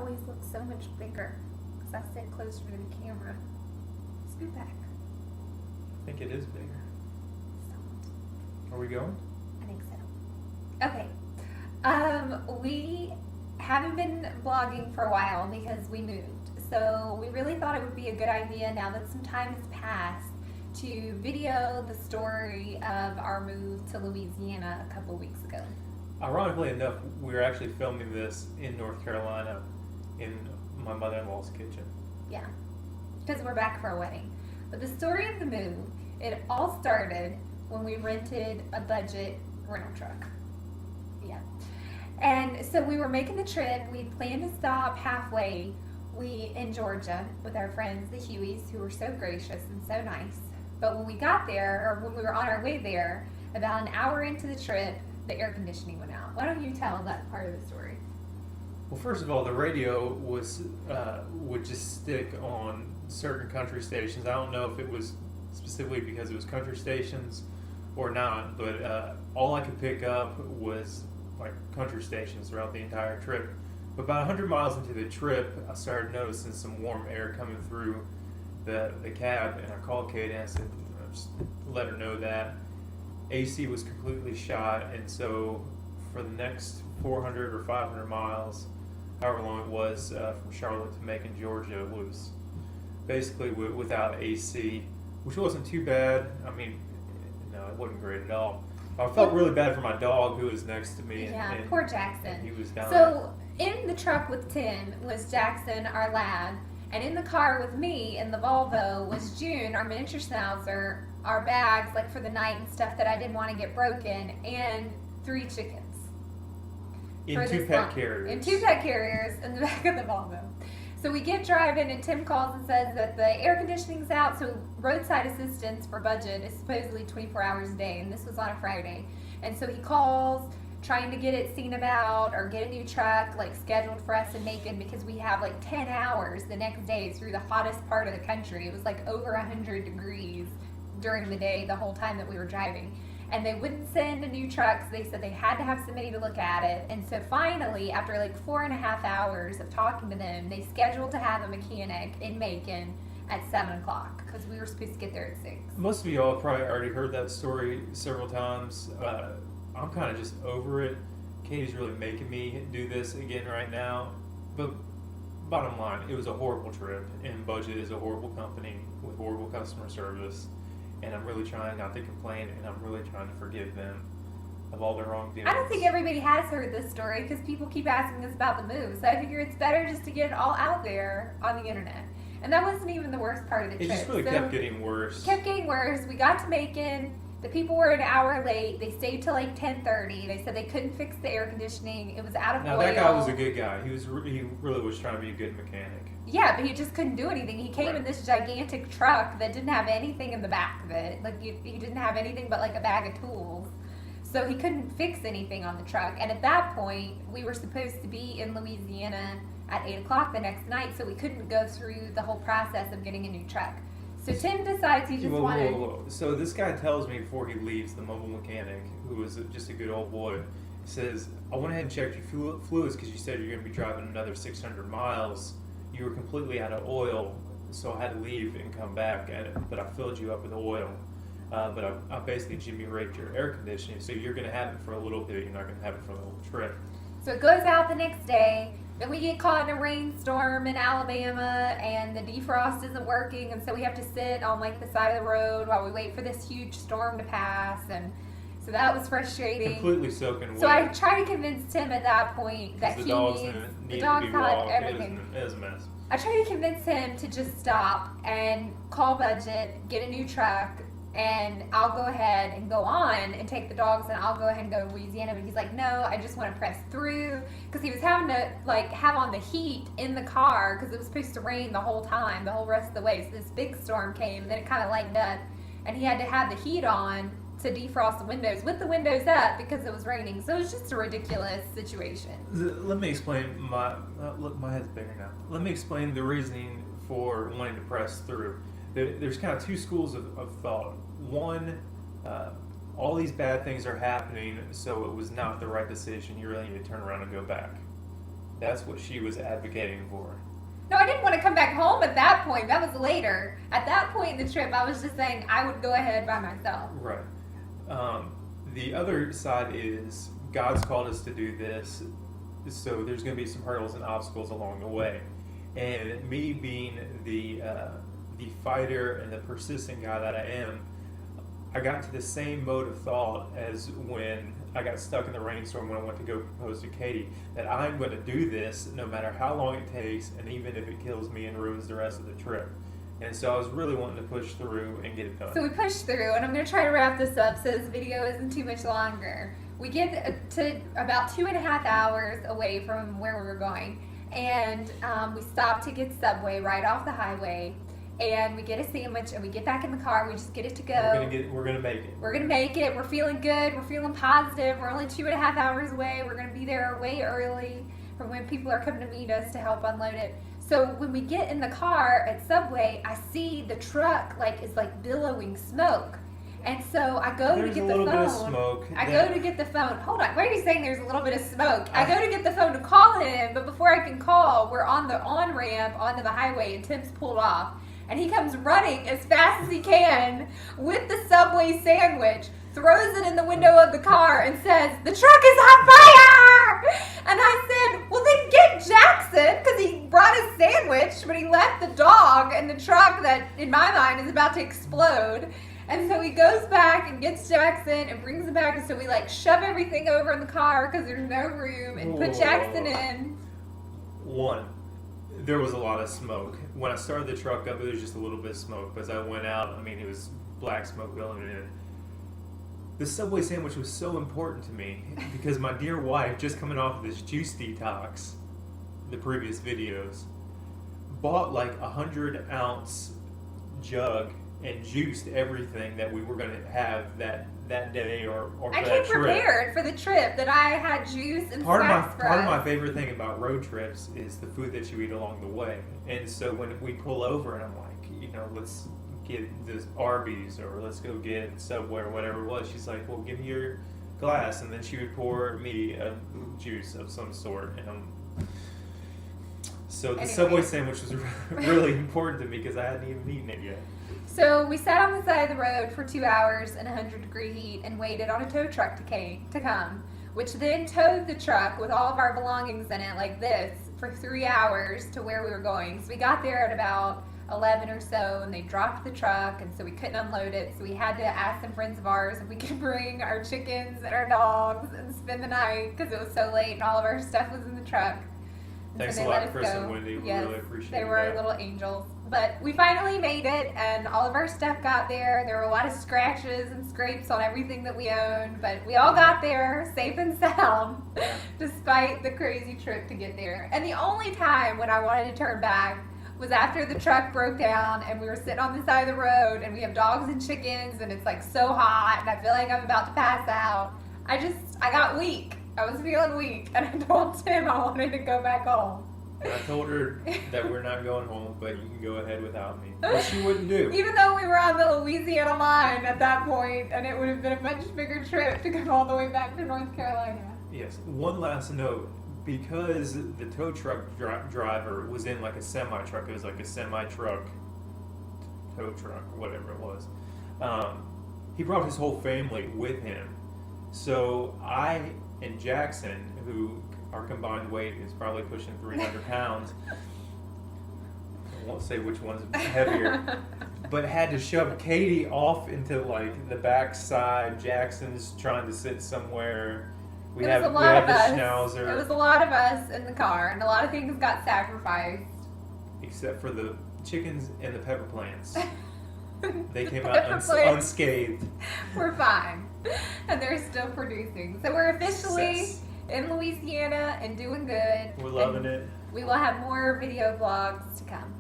always look so much bigger because I sit closer to the camera. Scoot back. I think it is bigger. Don't. Are we going? I think so. Okay. We haven't been vlogging for a while because we moved. So we really thought it would be a good idea now that some time has passed to video the story of our move to Louisiana a couple weeks ago. Ironically enough, we were actually filming this in North Carolina in my mother-in-law's kitchen. Yeah, because we're back for a wedding. But the story of the move, it all started when we rented a budget rental truck. Yeah. And so we were making the trip. We planned to stop halfway in Georgia with our friends, the Hueys, who were so gracious and so nice. But when we got there, or when we were on our way there, about an hour into the trip, the air conditioning went out. Why don't you tell that part of the story? Well, first of all, the radio would just stick on certain country stations. I don't know if it was specifically because it was country stations or not, but all I could pick up was like country stations throughout the entire trip. But about 100 miles into the trip, I started noticing some warm air coming through the cab, and I called Kate and I said, just let her know that AC was completely shot, and so for the next 400 or 500 miles, however long it was, from Charlotte to Macon, Georgia, was basically without AC, which wasn't too bad. I mean, no, it wasn't great at all. I felt really bad for my dog who was next to me. Yeah, and poor Jackson. He was down So in the truck with Tim was Jackson, our lab, and in the car with me in the Volvo was June, our miniature schnauzer, our bags like for the night and stuff that I didn't want to get broken, and 3 chickens. in two pet carriers. In 2 pet carriers in the back of the Volvo. So we get driving and Tim calls and says that the air conditioning's out, so roadside assistance for budget is supposedly 24 hours a day, and this was on a Friday. And so he calls trying to get it seen about or get a new truck like scheduled for us in Macon because we have like 10 hours the next day through the hottest part of the country. It was like over 100 degrees during the day the whole time that we were driving. And they wouldn't send a new truck, so they said they had to have somebody to look at it. And so finally, after like 4.5 hours of talking to them, they scheduled to have a mechanic in Macon at 7 o'clock because we were supposed to get there at 6. Most of y'all have probably already heard that story several times. I'm kind of just over it. Katie's really making me do this again right now. But bottom line, it was a horrible trip, and Budget is a horrible company with horrible customer service. And I'm really trying not to complain, and I'm really trying to forgive them of all their wrongdoings. I don't think everybody has heard this story because people keep asking us about the move. So I figure it's better just to get it all out there on the internet. And that wasn't even the worst part of the trip. It just really kept getting worse. Kept getting worse. We got to Macon. The people were an hour late. They stayed till like 10:30. They said they couldn't fix the air conditioning. It was out of oil. Now that guy was a good guy. He really was trying to be a good mechanic. Yeah, but he just couldn't do anything. He came in this gigantic truck that didn't have anything in the back of it. Like he didn't have anything but like a bag of tools. So he couldn't fix anything on the truck. And at that point, we were supposed to be in Louisiana at 8 o'clock the next night, so we couldn't go through the whole process of getting a new truck. So Tim decides he just wanted... Whoa. So this guy tells me before he leaves, the mobile mechanic, who was just a good old boy, says, I went ahead and checked your fluids because you said you're going to be driving another 600 miles. You were completely out of oil, so I had to leave and come back, but I filled you up with oil. But I basically Jimmy raked your air conditioning, so you're going to have it for a little bit. You're not going to have it for the whole trip. So it goes out the next day. Then we get caught in a rainstorm in Alabama, and the defrost isn't working, and so we have to sit on like the side of the road while we wait for this huge storm to pass, and so that was frustrating. Completely soaking wet. So I try to convince Tim at that point that the he dogs needs need the dogs to be had walked. everything. It was a mess. I try to convince him to just stop and call Budget, get a new truck, and I'll go ahead and go on and take the dogs and I'll go ahead and go to Louisiana. But he's like, no, I just want to press through, because he was having to like have on the heat in the car because it was supposed to rain the whole time, the whole rest of the way. So this big storm came and then it kind of lightened up, and he had to have the heat on to defrost the windows with the windows up because it was raining. So it was just a ridiculous situation. Let me explain look, my head's bigger now. Let me explain the reasoning for wanting to press through. There's kind of 2 schools of thought. One, all these bad things are happening, so it was not the right decision. You really need to turn around and go back. That's what she was advocating for. No, I didn't want to come back home at that point. That was later. At that point in the trip, I was just saying I would go ahead by myself. Right. The other side is God's called us to do this, so there's going to be some hurdles and obstacles along the way. And me being the fighter and the persistent guy that I am, I got to the same mode of thought as when I got stuck in the rainstorm when I went to go propose to Katie, that I'm going to do this no matter how long it takes, and even if it kills me and ruins the rest of the trip. And so I was really wanting to push through and get it done. So we pushed through, and I'm going to try to wrap this up so this video isn't too much longer. We get to about 2.5 hours away from where we were going, and we stopped to get Subway right off the highway, and we get a sandwich, and we get back in the car, and we just get it to go. We're gonna make it. We're gonna make it. We're feeling good. We're feeling positive. We're only 2.5 hours away. We're gonna be there way early from when people are coming to meet us to help unload it. So when we get in the car at Subway, I see the truck is billowing smoke. And so I go to get the phone. There's a little bit of smoke. I go to get the phone. Hold on. Why are you saying there's a little bit of smoke? I go to get the phone to call him, but before I can call, we're on the on-ramp onto the highway, and Tim's pulled off. And he comes running as fast as he can with the Subway sandwich, throws it in the window of the car, and says, "The truck is on fire!" And I said, "Well, then get Jackson," because he brought his sandwich, but he left the dog in the truck that, in my mind, is about to explode. And so he goes back and gets Jackson and brings him back, and so we shove everything over in the car because there's no room, and put Jackson in. There was a lot of smoke. When I started the truck up, it was just a little bit of smoke. But as I went out, it was black smoke billowing in. The Subway sandwich was so important to me because my dear wife, just coming off of this juice detox, the previous videos, bought 100-ounce jug and juiced everything that we were going to have that day or for that trip. I came prepared for the trip that I had juice and snacks for us. Part of my favorite thing about road trips is the food that you eat along the way. And so when we pull over and I'm like, let's get this Arby's or let's go get Subway or whatever it was, she's like, well, give me your glass. And then she would pour me a juice of some sort. So the Subway sandwich was really important to me because I hadn't even eaten it yet. So we sat on the side of the road for 2 hours in 100-degree heat and waited on a tow truck to come, which then towed the truck with all of our belongings in it like this for 3 hours to where we were going. So we got there at about 11 or so, and they dropped the truck, and so we couldn't unload it. So we had to ask some friends of ours if we could bring our chickens and our dogs and spend the night because it was so late and all of our stuff was in the truck. Thanks a lot, Chris and Wendy. We really appreciate it. They were our little angels. But we finally made it, and all of our stuff got there. There were a lot of scratches and scrapes on everything that we owned, but we all got there safe and sound, despite the crazy trip to get there. And the only time when I wanted to turn back was after the truck broke down, and we were sitting on the side of the road, and we have dogs and chickens, and it's so hot, and I feel like I'm about to pass out. I got weak. I was feeling weak, and I told Tim I wanted to go back home. And I told her that we're not going home, but you can go ahead without me. Which she wouldn't do. Even though we were on the Louisiana line at that point, and it would have been a much bigger trip to come all the way back to North Carolina. Yes. One last note. Because the tow truck driver was in a semi-truck, it was a semi-truck tow truck, whatever it was, he brought his whole family with him. So I and Jackson, who our combined weight is probably pushing 300 pounds, I won't say which one's heavier, but had to shove Katie off into the back side. Jackson's trying to sit somewhere. We have the Schnauzer. It was a lot of us in the car, and a lot of things got sacrificed. Except for the chickens and the pepper plants. They came out unscathed. We're fine. And they're still producing. So we're officially in Louisiana and doing good. We're loving it. We will have more video vlogs to come.